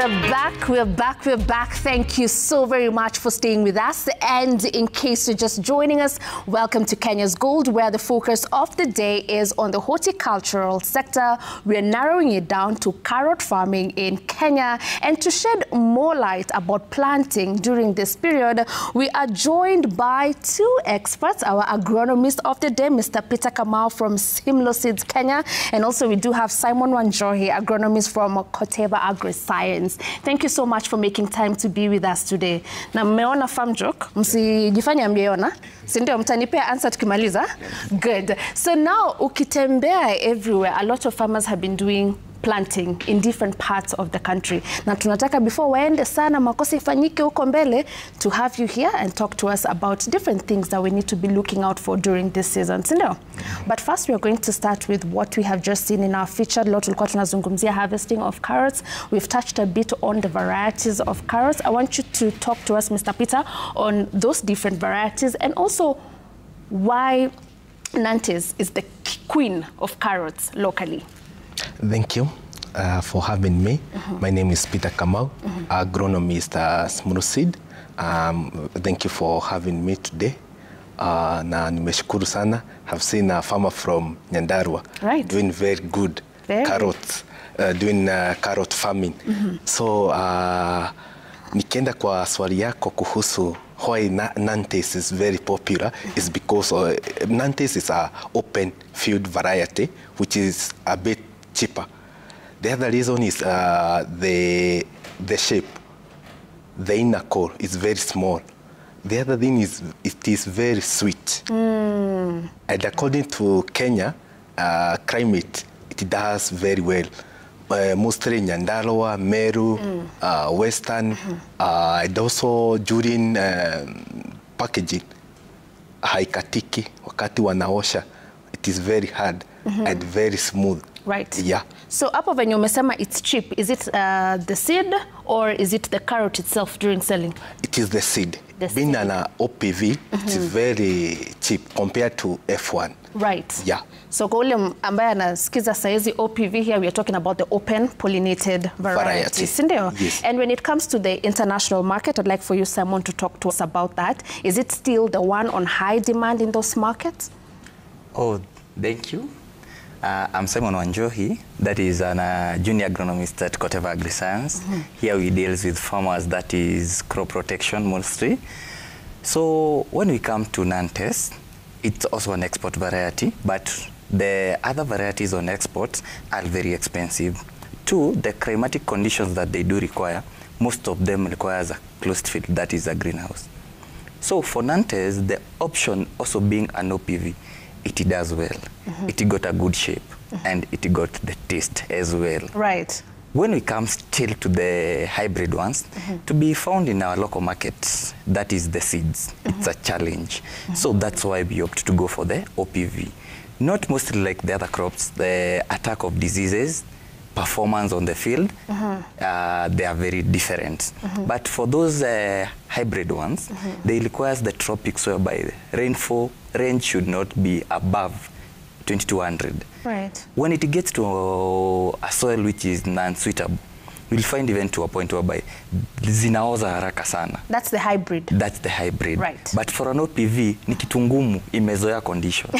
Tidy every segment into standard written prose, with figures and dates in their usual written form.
We're back. Thank you so very much for staying with us. And in case you're just joining us, welcome to Kenya's Gold, where the focus of the day is on the horticultural sector. We're narrowing it down to carrot farming in Kenya. And to shed more light about planting during this period, we are joined by two experts, our agronomist of the day, Mr. Peter Kamau from Simlo Seeds Kenya, and also we do have Simon Wanjohi, agronomist from Koteva Agri-Science. Thank you so much for making time to be with us today. Na mmeona farm joke, msijifanye mmeona, si ndio mtanipea answer tukimaliza? Good. So now ukitembea everywhere, a lot of farmers have been doing planting in different parts of the country. Na tunataka before waende sana makosa ifanyike huko mbele to have you here and talk to us about different things that we need to be looking out for during this season. Sindo? But first we are going to start with what we have just seen in our featured lot. Tulikuwa tunazungumzia harvesting of carrots. We've touched a bit on the varieties of carrots. I want you to talk to us, Mr. Peter, on those different varieties and also why Nantes is the queen of carrots locally. Thank you for having me. My name is Peter Kamau, agronomist at Simlo Seeds. Thank you for having me today. Na nimeshukuru sana. Have seen a farmer from Nyandarua doing very good carrots, doing carrot farming. So nikienda kwa swali yako kuhusu why Nantes is very popular is because Nantes is a open field variety which is a bit cheaper. The other reason is the shape. The inner core is very small. The other thing is it is very sweet. And according to Kenya climate, it does very well. Mostly Nyandarua, Meru, Western, and also during packaging, haikatiki wakati wanaosha. It is very hard and very smooth. Right. Yeah. So hapo venye umesema it's cheap. Is it the seed or is it the carrot itself during selling? It is the seed. Being an OPV, it's very cheap compared to F1. Right. Yeah. So kwa ule ambaye anasikiza saizi OPV here, we are talking about the open pollinated variety. Yes. And when it comes to the international market, I'd like for you, Simon, to talk to us about that. Is it still the one on high demand in those markets? Oh, thank you. I'm Simon Wanjohi, that is a junior agronomist at Koteva Agri-Science. Here we deal with farmers, that is crop protection mostly. So when we come to Nantes, it's also an export variety, but the other varieties on export are very expensive. Two, the climatic conditions that they do require, most of them requires a closed field, that is a greenhouse. So for Nantes, the option also being an OPV, it does well. It got a good shape and it got the taste as well. Right. When we come still to the hybrid ones, to be found in our local markets, that is the seeds. It's a challenge. So that's why we opt to go for the OPV. Not mostly like the other crops, the attack of diseases, performance on the field, they are very different. But for those hybrid ones, they require the tropics whereby rainfall range should not be above 2200. Right. When it gets to a soil which is non-suitable, you'll find even to a point whereby zinaoza haraka sana. That's the hybrid. That's the hybrid. Right. But for an OPV, ni kitu ngumu, imezoea condition.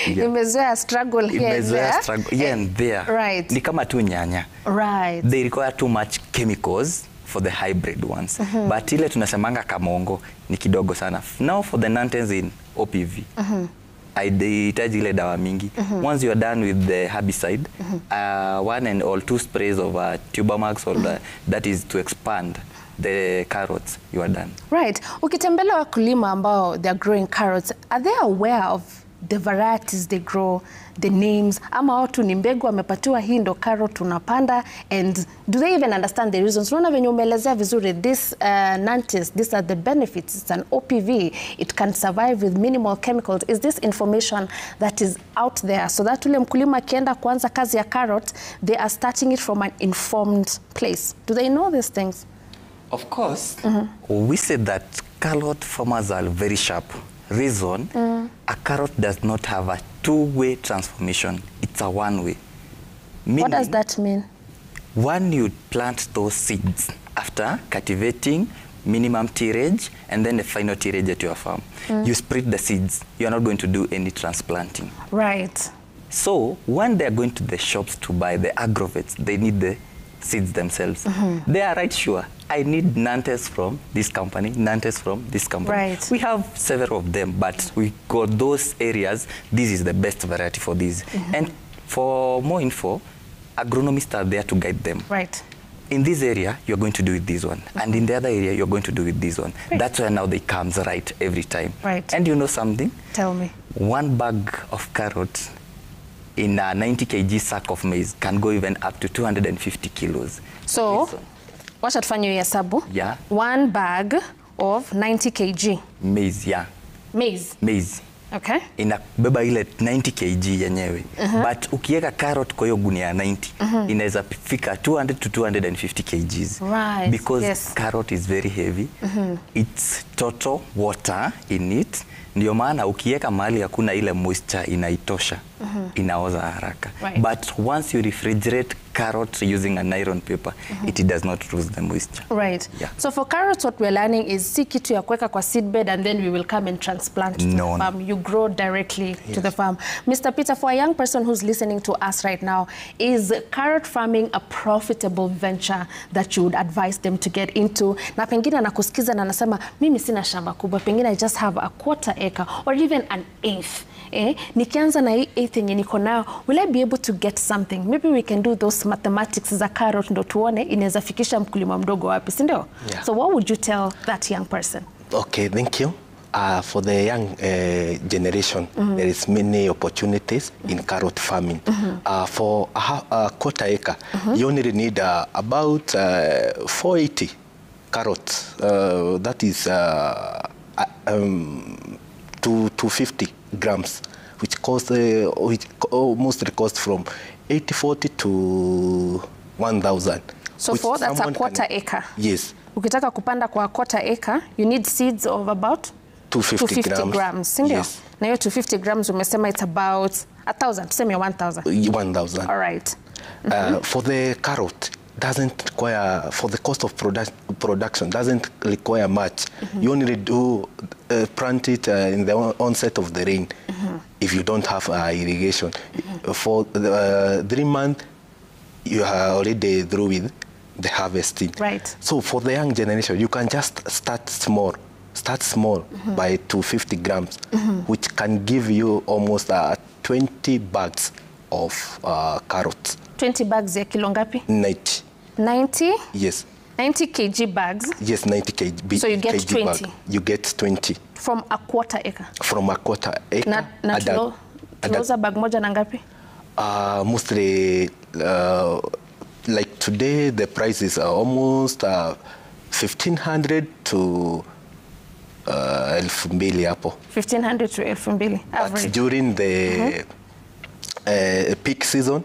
Imezoea struggle here and there. Struggle here and there. Right. Ni kama tu nyanya. Right. They require too much chemicals for the hybrid ones. But ile tunasemanga kamongo ni kidogo sana. Now for the Nantes in OPV, haihitaji ile dawa mingi. Once you are done with the herbicide, one and all 2 sprays of Tubermax or that is to expand the carrots, you are done. Right. Ukitembelea wakulima ambao they are growing carrots, are they aware of the varieties they grow, the names, ama watu ni mbegu wamepatiwa hii ndo carrot unapanda, and do they even understand the reasons? Unaona venye umeelezea vizuri, this Nantes, these are the benefits, it's an OPV, it can survive with minimal chemicals. Is this information that is out there so that ule mkulima akienda kuanza kazi ya carrot, they are starting it from an informed place? Do they know these things? Of course. We said that carrot farmers are very sharp. Reason, a carrot does not have a two-way transformation. It's a one-way. What does that mean? One, you plant those seeds after cultivating, minimum tillage, and then the final tillage at your farm. You spread the seeds. You're not going to do any transplanting. Right. So when they're going to the shops to buy the agrovets, they need the seeds themselves. They are right sure, I need Nantes from this company, Nantes from this company. Right. We have several of them, but we got those areas, this is the best variety for these. And for more info, agronomists are there to guide them. Right. In this area, you're going to do with this one. And in the other area, you're going to do with this one. Right. That's why now they comes right every time. Right. And you know something? Tell me. One bag of carrots in a 90 kg sack of maize can go even up to 250 kilos. So, wacha tufanye hiyo hesabu. Yeah. One bag of 90 kg. Maize, yeah. Maize. Maize. Okay. Inabeba ile 90 kg yenyewe. But ukiweka carrot kwa hiyo gunia ya 90, inaweza fika 200 to 250 kgs. Right. Because carrot is very heavy. It's total water in it. Ndio maana ukiweka mahali hakuna ile moisture inaitosha, inaoza haraka. Right. But once you refrigerate carrot using a nylon paper, it does not lose the moisture. Right. Yeah. So for carrots, what we're learning is si kitu ya kuweka kwa seedbed and then we will come and transplant to the farm. You grow directly to the farm. Mr. Peter, for a young person who's listening to us right now, is carrot farming a profitable venture that you would advise them to get into? Na pengine anakusikiza na anasema, mimi sina shamba kubwa, pengine I just have a quarter acre or even an eighth. Nikianza na hii eighth yenye niko nayo, will I be able to get something? Maybe we can do those mathematics za carrot ndo tuone inaweza fikisha mkulima mdogo wapi, si ndio? Yeah. So what would you tell that young person? Okay, thank you. For the young generation, there is many opportunities in carrot farming. For a quarter acre, you only need about 480 carrots. That is 250 grams, which cost almost cost from 80-40 to 1,000. So for that's a quarter acre. Yes. Ukitaka kupanda kwa quarter acre, you need seeds of about 250 grams. Sindio? Yes. Na hiyo 250 grams umesema it's about 1,000, tuseme 1,000. 1,000. All right. For the carrot, doesn't require, for the cost of production, doesn't require much. You only do plant it in the onset of the rain if you don't have irrigation. For the 3 months, you are already through with the harvesting. Right. So for the young generation, you can just start small. Start small by 250 grams, which can give you almost 20 bags of carrots. 20 bags ya kilo ngapi? 90. 90? Yes. 90 kg bags? Yes, 90 kg. So you get kg 20? Bag. You get 20. From a quarter acre? From a quarter acre. Na tunauza bag moja na ngapi? Mostly, like today, the price is almost 1,500 to 1,200 hapo. 1,500 to 1,200 average. But during the peak season,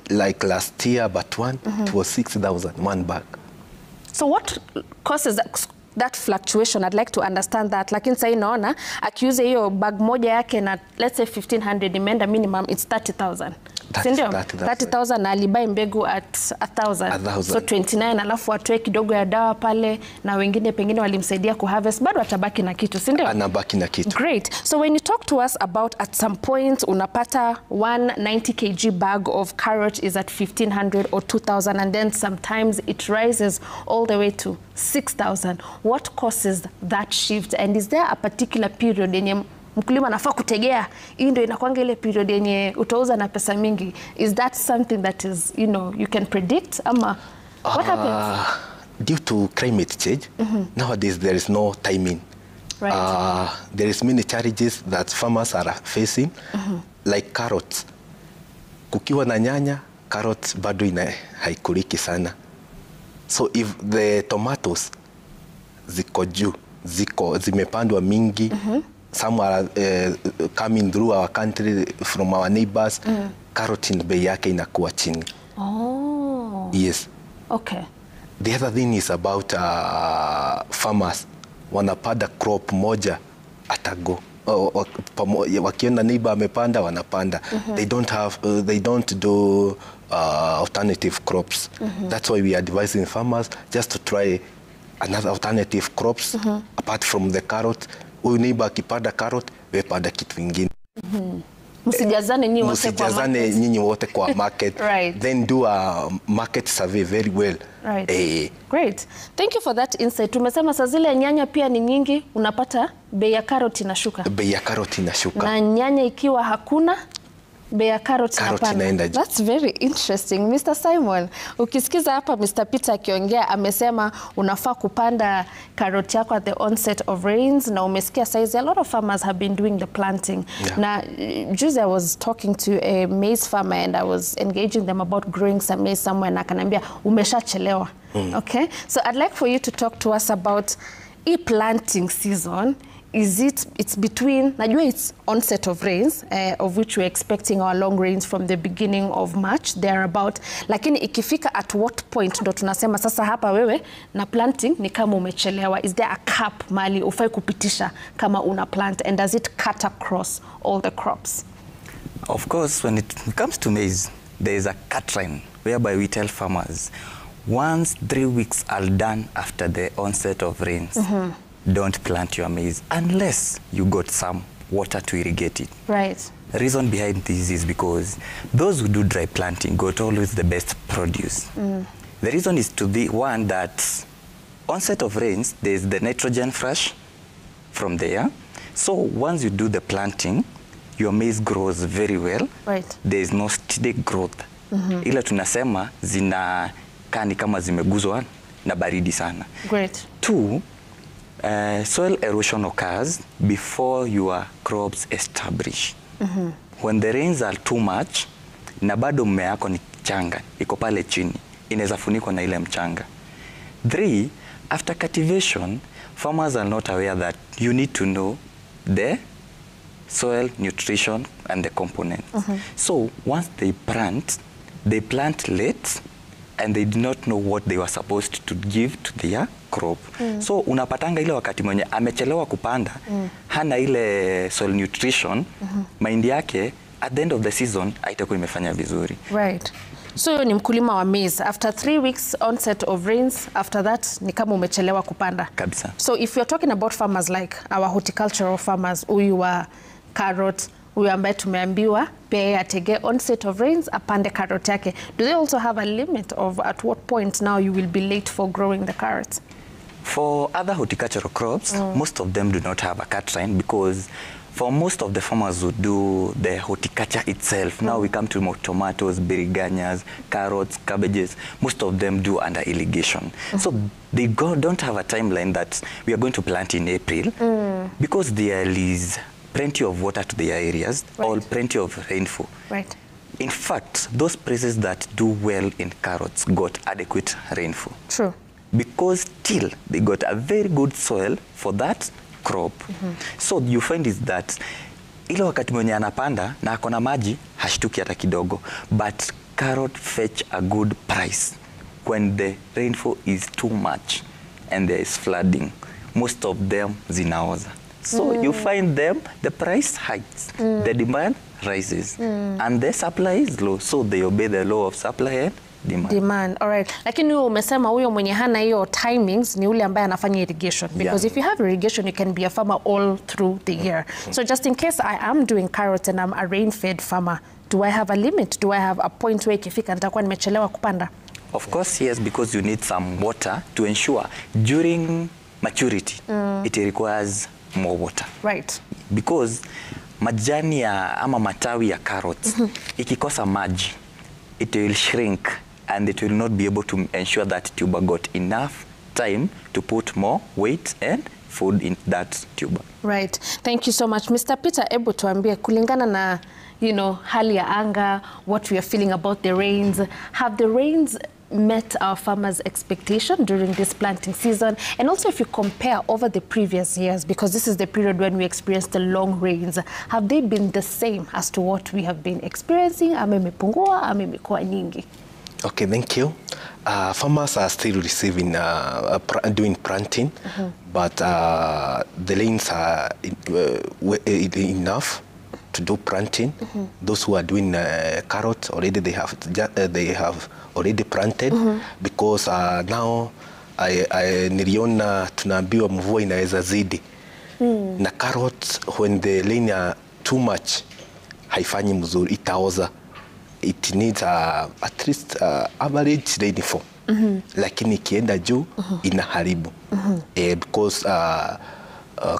like last year, but it was 6,000, one bag. So what causes that fluctuation? I'd like to understand that. Lakini sasa inaona akiuza hiyo bag moja yake na let's say 1,500 imeenda minimum it's 30,000. Sindio? 30,000 na alibai mbegu at 1,000. So 29 alafu atoe kidogo ya dawa pale na wengine pengine walimsaidia kuharvest, bado atabaki na kitu, sindio? Anabaki na kitu. Great. So when you talk to us about at some point unapata 190 kg bag of carrot is at 1,500 or 2,000 and then sometimes it rises all the way to 6,000. What causes that shift, and is there a particular period yenye mkulima anafaa kutegea hii ndio inakuanga ile period yenye utauza na pesa mingi? Is that something that is, you know, you can predict ama what happens? Due to climate change, nowadays there is no timing. Right. There is many challenges that farmers are facing, like carrots. Kukiwa na nyanya, carrots bado haikuliki sana. So if the tomatoes ziko juu, zimepandwa mingi, some are coming through our country from our neighbors, carrot bei yake inakuwa chini. Oh. Yes. Okay. The other thing is about farmers wanapanda crop moja atago. wakiona neighbor amepanda wanapanda. They don't do alternative crops. That's why we are advising farmers just to try another alternative crops apart from the carrot. Huyu neighbor akipanda carrot, wewe panda kitu kingine. Msijazane nyinyi wote kwa market. Right. Then do a market survey very well. Right. Great. Thank you for that insight. Tumesema saa zile nyanya pia ni nyingi, unapata bei ya carrot inashuka. Bei ya carrot inashuka. Na nyanya ikiwa hakuna, bei ya carrot inapanda. That's very interesting. Mr. Simon, ukisikiza hapa Mr. Peter akiongea amesema unafaa kupanda carrot yako at the onset of rains, na umesikia size a lot of farmers have been doing the planting. Yeah. Na just I was talking to a maize farmer and I was engaging them about growing some maize somewhere, na akanambia umeshachelewa. Okay? So I'd like for you to talk to us about planting season. It's between, najua it's onset of rains, of which we're expecting our long rains from the beginning of March, thereabout. Lakini ikifika at what point ndo tunasema sasa hapa wewe na planting ni kama umechelewa? Is there a cap mali ufai kupitisha kama una plant, and does it cut across all the crops? Of course, when it comes to maize, there is a cut line whereby we tell farmers, once 3 weeks are done after the onset of rains, don't plant your maize unless you got some water to irrigate it. Right. The reason behind this is because those who do dry planting got always the best produce. The reason is to be one that onset of rains, there's the nitrogen flush from there. So once you do the planting, your maize grows very well. Right. There's no steady growth. Ila tunasema zina kani kama zimeguzwa na baridi sana. Great. 2, soil erosion occurs before your crops establish. When the rains are too much, na bado mmea yako ni changa, iko pale chini, inaweza funikwa na ile mchanga. 3, after cultivation, farmers are not aware that you need to know the soil nutrition and the components. So once they plant late, and they did not know what they were supposed to give to their crop. So unapatanga ile wakati mwenye amechelewa kupanda, hana ile soil nutrition, mahindi yake at the end of the season haitakuwa imefanya vizuri. Right. So ni mkulima wa maize, after 3 weeks onset of rains, after that ni kama umechelewa kupanda. Kabisa. So if you're talking about farmers like our horticultural farmers, huyu wa carrot, huyu ambaye tumeambiwa pia atege onset of rains apande carrot yake, do they also have a limit of at what point now you will be late for growing the carrots? For other horticultural crops, most of them do not have a cut line, because for most of the farmers who do the horticulture itself, now we come to tomatoes, biriganyas, carrots, cabbages, most of them do under irrigation. So they don't have a timeline that we are going to plant in April, because there is plenty of water to their areas, or plenty of rainfall. Right. In fact, those places that do well in carrots got adequate rainfall. True. Because still they got a very good soil for that crop. So you find is that ile wakati mwenye anapanda na akona maji hashtuki hata kidogo, but carrot fetch a good price when the rainfall is too much and there is flooding. Most of them zinaoza. So you find them, the price hikes, the demand rises, and the supply is low. So they obey the law of supply and demand. All right. Lakini huyo umesema huyo mwenye hana hiyo timings ni ule ambaye anafanya irrigation, because if you have irrigation you can be a farmer all through the year. So just in case I am doing carrots and I'm a rain-fed farmer, do I have a limit? Do I have a point where ikifika nitakuwa nimechelewa kupanda? Of course, yes, because you need some water to ensure during maturity it requires more water. Right. Because majani ya ama matawi ya carrots ikikosa maji, it will shrink and it will not be able to ensure that tuber got enough time to put more weight and food in that tuber. Right. Thank you so much. Mr. Peter, ebu tuambie kulingana na hali ya anga, what we are feeling about the rains. Have the rains met our farmers' expectation during this planting season? And also if you compare over the previous years, because this is the period when we experienced the long rains, have they been the same as to what we have been experiencing? Ama imepungua, ama imekuwa nyingi? Okay, thank you. Farmers are still receiving, doing planting, but the lanes are enough to do planting. Those who are doing carrot already, they have already planted, because now niliona tunaambiwa mvua inaweza zidi, na carrot when the lane are too much haifanyi mzuri, itaoza. It needs at least average rainfall. Lakini ikienda juu inaharibu. Because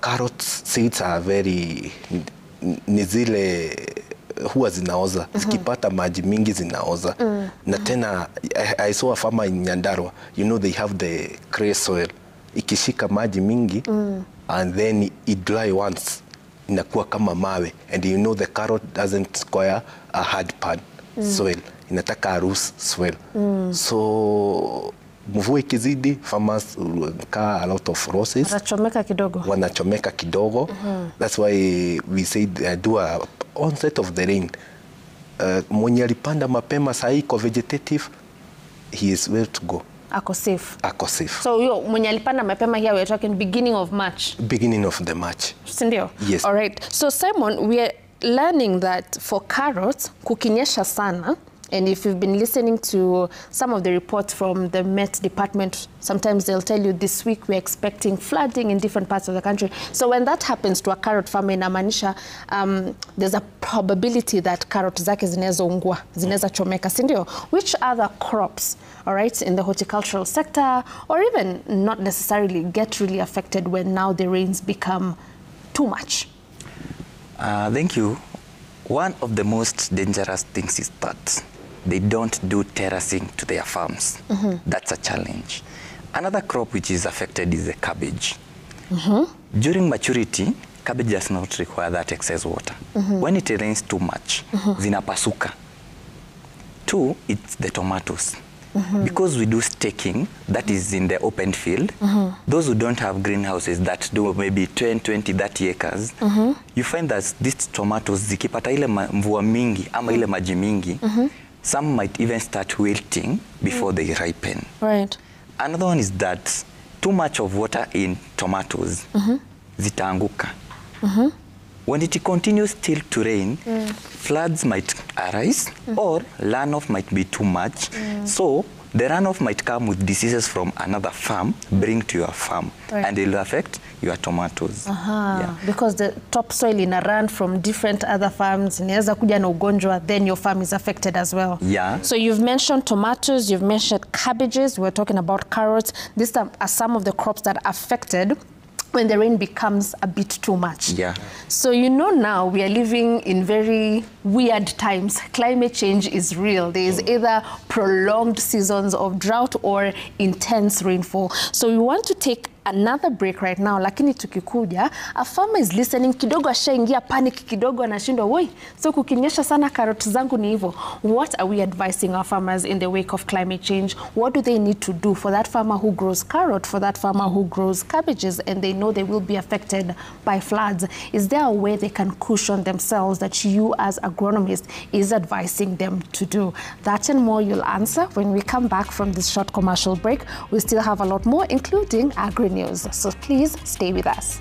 carrots seeds are very, ni zile huwa zinaoza. Zikipata maji mingi zinaoza. Na tena I saw a farmer in Nyandarua, you know, they have the clay soil. Ikishika maji mingi and then it dry once, inakuwa kama mawe, and you know the carrot doesn't require a hard pan soil, inataka a loose soil. So mvua ikizidi, farmers incur a lot of losses. Wanachomeka kidogo. That's why we said do a onset of the rain. Mwenye alipanda mapema saa hii iko vegetative, he is well to go. Ako safe. Ako safe. So yo mwenye alipanda mapema here, we're talking beginning of March. Beginning of the March. Sindio? Yes. All right. So Simon, we are learning that for carrots, kukinyesha sana, and if you've been listening to some of the reports from the Met Department, sometimes they'll tell you this week we're expecting flooding in different parts of the country. So when that happens to a carrot farmer in Amanisha, there's a probability that carrot zake zinaweza ungua, zinaweza chomeka, sindio? Which other crops, all right, in the horticultural sector, or even not necessarily, get really affected when now the rains become too much? Thank you. One of the most dangerous things is that they don't do terracing to their farms. That's a challenge. Another crop which is affected is the cabbage. During maturity, cabbage does not require that excess water. When it rains too much, zinapasuka. Two, it's the tomatoes. Because we do staking, that is in the open field, those who don't have greenhouses that do maybe 10, 20, 30 acres, you find that these tomatoes, zikipata ile mvua mingi ama ile maji mingi, some might even start wilting before they ripen. Right. Another one is that too much of water in tomatoes, zitaanguka. When it continues still to rain, floods might arise, or runoff might be too much. So the runoff might come with diseases from another farm, bring to your farm, and it will affect your tomatoes. Yeah. Because the topsoil in a run from different other farms, inaweza kuja na ugonjwa, then your farm is affected as well. Yeah. So you've mentioned tomatoes, you've mentioned cabbages, we're talking about carrots. These are some of the crops that are affected when the rain becomes a bit too much. Yeah. So you know now we are living in very weird times. Climate change is real. There is either prolonged seasons of drought or intense rainfall. So we want to take another break right now, lakini tukikuja, a farmer is listening, kidogo ashaingia panic, kidogo anashindwa, woi, so kukinyesha sana karoti zangu ni hivyo. What are we advising our farmers in the wake of climate change? What do they need to do for that farmer who grows carrot, for that farmer who grows cabbages, and they know they will be affected by floods? Is there a way they can cushion themselves that you as agronomist is advising them to do? That and more you'll answer when we come back from this short commercial break. We still have a lot more, including agri news. So please stay with us.